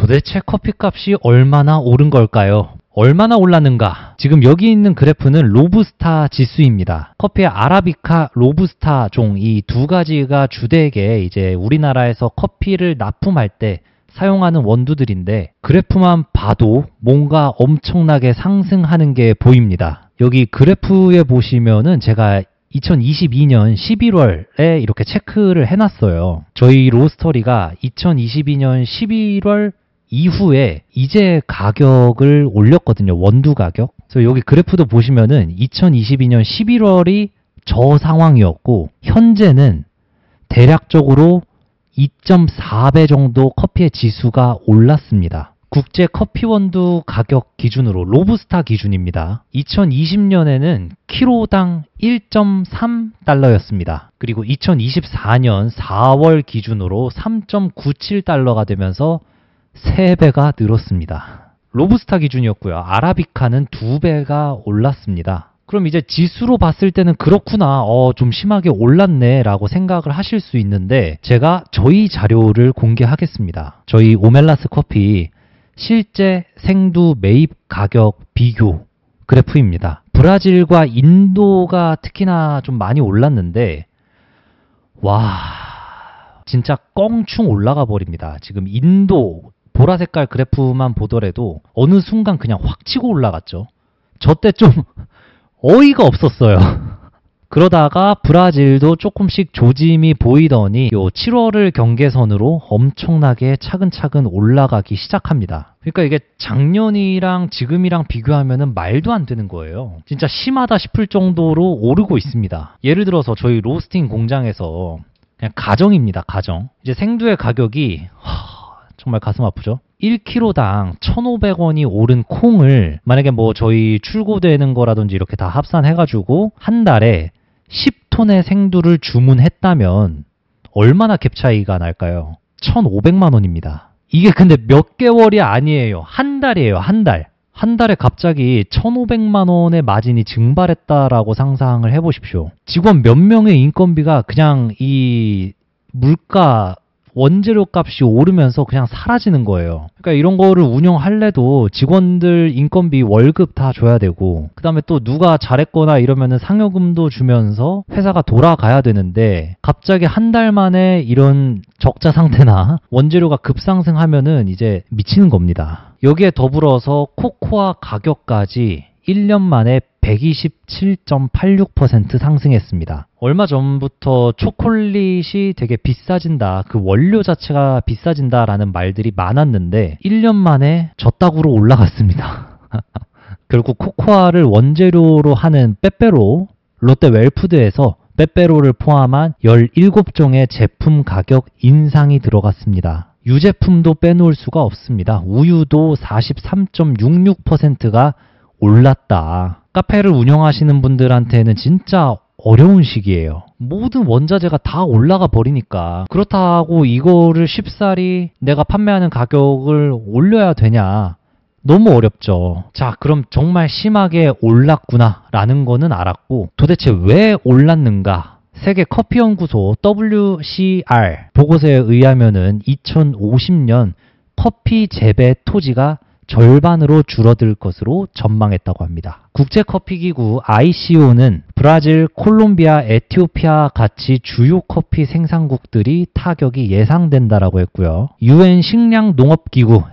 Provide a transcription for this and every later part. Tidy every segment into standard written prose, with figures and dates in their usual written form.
도대체 커피값이 얼마나 오른 걸까요? 얼마나 올랐는가? 지금 여기 있는 그래프는 로부스타 지수입니다. 커피의 아라비카, 로부스타 종 이 두 가지가 주되게 이제 우리나라에서 커피를 납품할 때 사용하는 원두들인데 그래프만 봐도 뭔가 엄청나게 상승하는 게 보입니다. 여기 그래프에 보시면은 제가 2022년 11월에 이렇게 체크를 해놨어요. 저희 로스터리가 2022년 11월 이후에 이제 가격을 올렸거든요. 원두 가격. 그래서 여기 그래프도 보시면은 2022년 11월이 저 상황이었고 현재는 대략적으로 2.4배 정도 커피의 지수가 올랐습니다. 국제 커피 원두 가격 기준으로 로부스타 기준입니다. 2020년에는 키로당 1.3달러였습니다. 그리고 2024년 4월 기준으로 3.97달러가 되면서 3배가 늘었습니다. 로부스타 기준이었고요. 아라비카는 2배가 올랐습니다. 그럼 이제 지수로 봤을 때는 그렇구나, 좀 심하게 올랐네 라고 생각을 하실 수 있는데 제가 저희 자료를 공개하겠습니다. 저희 오멜라스 커피 실제 생두 매입 가격 비교 그래프입니다. 브라질과 인도가 특히나 좀 많이 올랐는데 와 진짜 껑충 올라가 버립니다. 지금 인도 보라 색깔 그래프만 보더라도 어느 순간 그냥 확 치고 올라갔죠. 저 때 좀 어이가 없었어요. 그러다가 브라질도 조금씩 조짐이 보이더니 요 7월을 경계선으로 엄청나게 차근차근 올라가기 시작합니다. 그러니까 이게 작년이랑 지금이랑 비교하면은 말도 안 되는 거예요. 진짜 심하다 싶을 정도로 오르고 있습니다. 예를 들어서 저희 로스팅 공장에서 그냥 가정입니다. 가정. 이제 생두의 가격이 정말 가슴 아프죠? 1kg당 1,500원이 오른 콩을 만약에 뭐 저희 출고되는 거라든지 이렇게 다 합산해가지고 한 달에 10톤의 생두를 주문했다면 얼마나 갭 차이가 날까요? 1,500만 원입니다. 이게 근데 몇 개월이 아니에요. 한 달이에요. 한 달. 한 달에 갑자기 1,500만 원의 마진이 증발했다라고 상상을 해보십시오. 직원 몇 명의 인건비가 그냥 이 물가 원재료 값이 오르면서 그냥 사라지는 거예요. 그러니까 이런 거를 운영할래도 직원들 인건비 월급 다 줘야 되고 그 다음에 또 누가 잘했거나 이러면은 상여금도 주면서 회사가 돌아가야 되는데 갑자기 한 달 만에 이런 적자 상태나 원재료가 급상승하면은 이제 미치는 겁니다. 여기에 더불어서 코코아 가격까지 1년 만에 127.86% 상승했습니다. 얼마 전부터 초콜릿이 되게 비싸진다, 그 원료 자체가 비싸진다라는 말들이 많았는데 1년 만에 저 따구로 올라갔습니다. 결국 코코아를 원재료로 하는 빼빼로, 롯데 웰푸드에서 빼빼로를 포함한 17종의 제품 가격 인상이 들어갔습니다. 유제품도 빼놓을 수가 없습니다. 우유도 43.66%가 올랐다. 카페를 운영하시는 분들한테는 진짜 어려운 시기예요. 모든 원자재가 다 올라가 버리니까 그렇다고 이거를 쉽사리 내가 판매하는 가격을 올려야 되냐? 너무 어렵죠. 자, 그럼 정말 심하게 올랐구나 라는 거는 알았고 도대체 왜 올랐는가? 세계 커피 연구소 WCR 보고서에 의하면은 2050년 커피 재배 토지가 절반으로 줄어들 것으로 전망했다고 합니다. 국제커피기구 ICO는 브라질, 콜롬비아, 에티오피아 같이 주요 커피 생산국들이 타격이 예상된다라고 했고요. UN 식량농업기구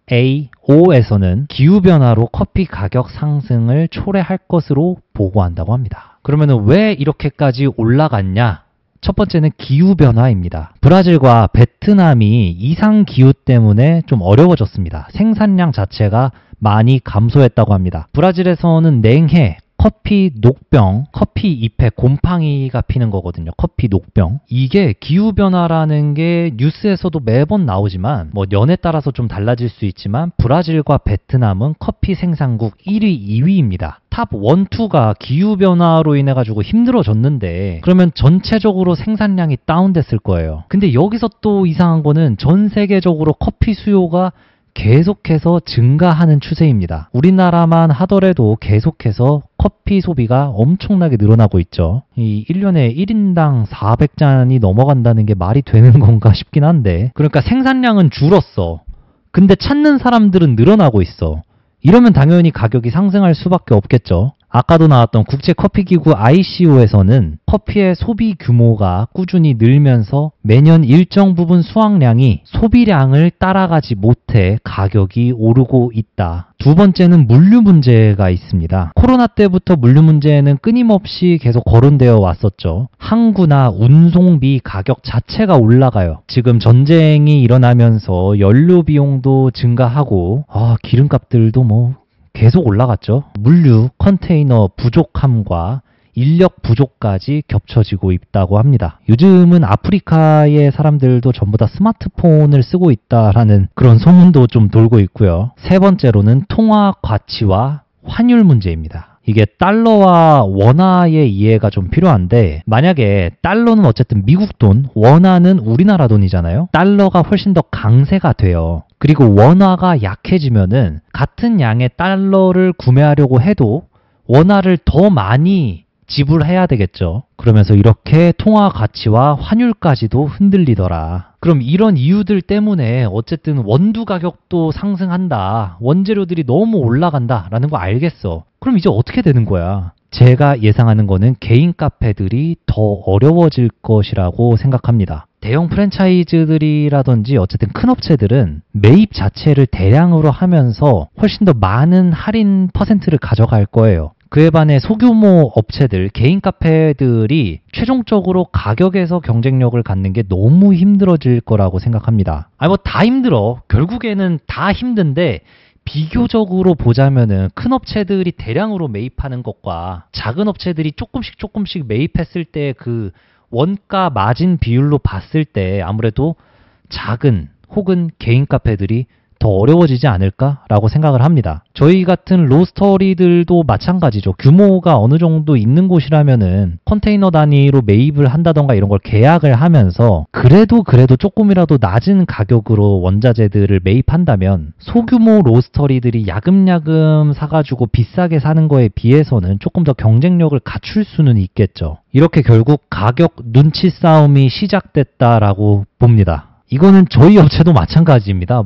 FAO에서는 기후변화로 커피 가격 상승을 초래할 것으로 보고한다고 합니다. 그러면 왜 이렇게까지 올라갔냐? 첫 번째는 기후변화입니다. 브라질과 베트남이 이상기후 때문에 좀 어려워졌습니다. 생산량 자체가 많이 감소했다고 합니다. 브라질에서는 냉해, 커피 녹병, 커피 잎에 곰팡이가 피는 거거든요. 커피 녹병. 이게 기후변화라는 게 뉴스에서도 매번 나오지만 뭐 년에 따라서 좀 달라질 수 있지만 브라질과 베트남은 커피 생산국 1위, 2위입니다. 탑 1, 2가 기후변화로 인해 가지고 힘들어졌는데 그러면 전체적으로 생산량이 다운됐을 거예요. 근데 여기서 또 이상한 거는 전 세계적으로 커피 수요가 계속해서 증가하는 추세입니다. 우리나라만 하더라도 계속해서 커피 소비가 엄청나게 늘어나고 있죠. 이 1년에 1인당 400잔이 넘어간다는 게 말이 되는 건가 싶긴 한데 그러니까 생산량은 줄었어. 근데 찾는 사람들은 늘어나고 있어. 이러면 당연히 가격이 상승할 수밖에 없겠죠. 아까도 나왔던 국제커피기구 ICO에서는 커피의 소비 규모가 꾸준히 늘면서 매년 일정 부분 수확량이 소비량을 따라가지 못해 가격이 오르고 있다. 두 번째는 물류 문제가 있습니다. 코로나 때부터 물류 문제는 끊임없이 계속 거론되어 왔었죠. 항구나 운송비 가격 자체가 올라가요. 지금 전쟁이 일어나면서 연료 비용도 증가하고 기름값들도 계속 올라갔죠. 물류, 컨테이너 부족함과 인력 부족까지 겹쳐지고 있다고 합니다. 요즘은 아프리카의 사람들도 전부 다 스마트폰을 쓰고 있다라는 그런 소문도 좀 돌고 있고요. 세 번째로는 통화 가치와 환율 문제입니다. 이게 달러와 원화의 이해가 좀 필요한데, 만약에 달러는 어쨌든 미국 돈, 원화는 우리나라 돈이잖아요. 달러가 훨씬 더 강세가 돼요. 그리고 원화가 약해지면은 같은 양의 달러를 구매하려고 해도 원화를 더 많이 지불해야 되겠죠. 그러면서 이렇게 통화 가치와 환율까지도 흔들리더라. 그럼 이런 이유들 때문에 어쨌든 원두 가격도 상승한다. 원재료들이 너무 올라간다 라는 거 알겠어. 그럼 이제 어떻게 되는 거야? 제가 예상하는 거는 개인 카페들이 더 어려워질 것이라고 생각합니다. 대형 프랜차이즈들이라든지 어쨌든 큰 업체들은 매입 자체를 대량으로 하면서 훨씬 더 많은 할인 퍼센트를 가져갈 거예요. 그에 반해 소규모 업체들, 개인 카페들이 최종적으로 가격에서 경쟁력을 갖는 게 너무 힘들어질 거라고 생각합니다. 다 힘들어. 결국에는 다 힘든데 비교적으로 보자면은 큰 업체들이 대량으로 매입하는 것과 작은 업체들이 조금씩 매입했을 때 그 원가 마진 비율로 봤을 때 아무래도 작은 혹은 개인 카페들이 더 어려워지지 않을까라고 생각을 합니다. 저희 같은 로스터리들도 마찬가지죠. 규모가 어느 정도 있는 곳이라면은 컨테이너 단위로 매입을 한다던가 이런 걸 계약을 하면서 그래도 조금이라도 낮은 가격으로 원자재들을 매입한다면 소규모 로스터리들이 야금야금 사가지고 비싸게 사는 거에 비해서는 조금 더 경쟁력을 갖출 수는 있겠죠. 이렇게 결국 가격 눈치 싸움이 시작됐다라고 봅니다. 이거는 저희 업체도 마찬가지입니다.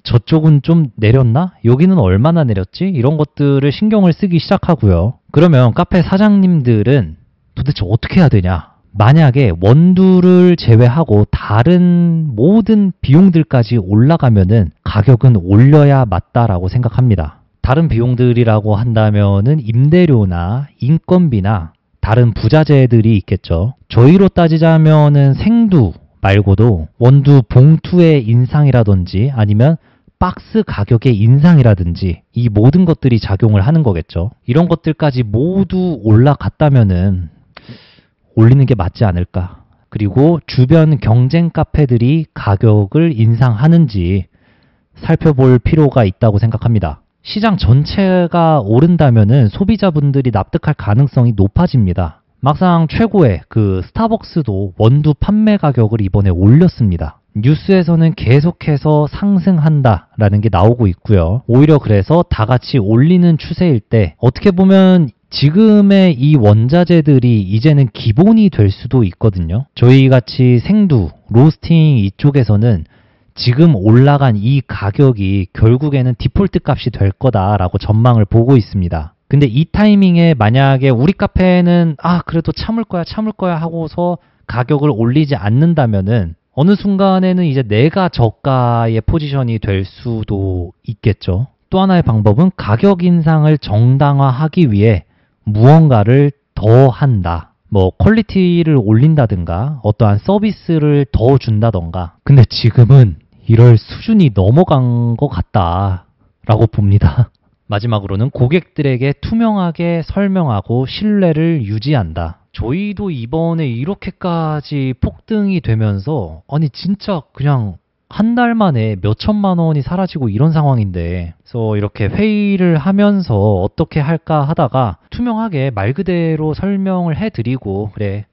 저쪽은 좀 내렸나? 여기는 얼마나 내렸지? 이런 것들을 신경을 쓰기 시작하고요. 그러면 카페 사장님들은 도대체 어떻게 해야 되냐? 만약에 원두를 제외하고 다른 모든 비용들까지 올라가면은 가격은 올려야 맞다라고 생각합니다. 다른 비용들이라고 한다면은 임대료나 인건비나 다른 부자재들이 있겠죠. 저희로 따지자면은 생두 말고도 원두 봉투의 인상이라든지 아니면 박스 가격의 인상이라든지 이 모든 것들이 작용을 하는 거겠죠. 이런 것들까지 모두 올라갔다면은 올리는 게 맞지 않을까. 그리고 주변 경쟁 카페들이 가격을 인상하는지 살펴볼 필요가 있다고 생각합니다. 시장 전체가 오른다면은 소비자분들이 납득할 가능성이 높아집니다. 막상 최고의 스타벅스도 원두 판매 가격을 이번에 올렸습니다. 뉴스에서는 계속해서 상승한다라는 게 나오고 있고요. 오히려 그래서 다 같이 올리는 추세일 때 어떻게 보면 지금의 이 원자재들이 이제는 기본이 될 수도 있거든요. 저희같이 생두, 로스팅 이쪽에서는 지금 올라간 이 가격이 결국에는 디폴트 값이 될 거다라고 전망을 보고 있습니다. 근데 이 타이밍에 만약에 우리 카페는 그래도 참을 거야 하고서 가격을 올리지 않는다면은 어느 순간에는 이제 내가 저가의 포지션이 될 수도 있겠죠. 또 하나의 방법은 가격 인상을 정당화하기 위해 무언가를 더 한다. 퀄리티를 올린다든가 어떠한 서비스를 더 준다던가. 근데 지금은 이럴 수준이 넘어간 것 같다라고 봅니다. 마지막으로는 고객들에게 투명하게 설명하고 신뢰를 유지한다. 저희도 이번에 이렇게까지 폭등이 되면서 진짜 그냥 한 달 만에 몇 천만 원이 사라지고 이런 상황인데, 그래서 이렇게 회의를 하면서 어떻게 할까 하다가 투명하게 말 그대로 설명을 해드리고, 그래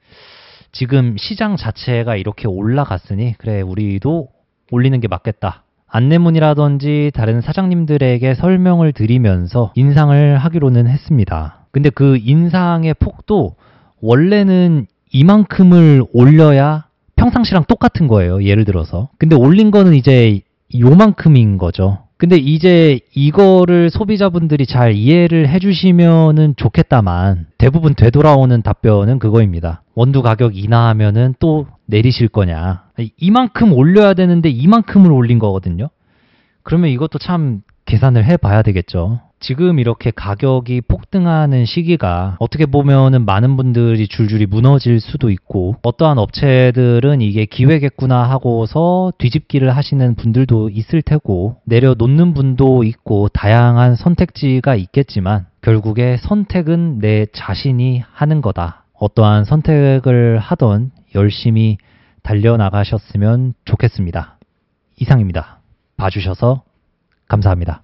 지금 시장 자체가 이렇게 올라갔으니 그래 우리도 올리는 게 맞겠다. 안내문이라든지 다른 사장님들에게 설명을 드리면서 인상을 하기로는 했습니다. 근데 그 인상의 폭도 원래는 이만큼을 올려야 평상시랑 똑같은 거예요. 예를 들어서. 근데 올린 거는 이제 요만큼인 거죠. 근데 이제 이거를 소비자분들이 잘 이해를 해주시면은 좋겠다만 대부분 되돌아오는 답변은 그거입니다. 원두 가격 인하하면은 또 내리실 거냐. 이만큼 올려야 되는데 이만큼을 올린 거거든요. 그러면 이것도 참 계산을 해봐야 되겠죠. 지금 이렇게 가격이 폭등하는 시기가 어떻게 보면은 많은 분들이 줄줄이 무너질 수도 있고 어떠한 업체들은 이게 기회겠구나 하고서 뒤집기를 하시는 분들도 있을 테고 내려놓는 분도 있고 다양한 선택지가 있겠지만 결국에 선택은 내 자신이 하는 거다. 어떠한 선택을 하던 열심히 달려나가셨으면 좋겠습니다. 이상입니다. 봐주셔서 감사합니다.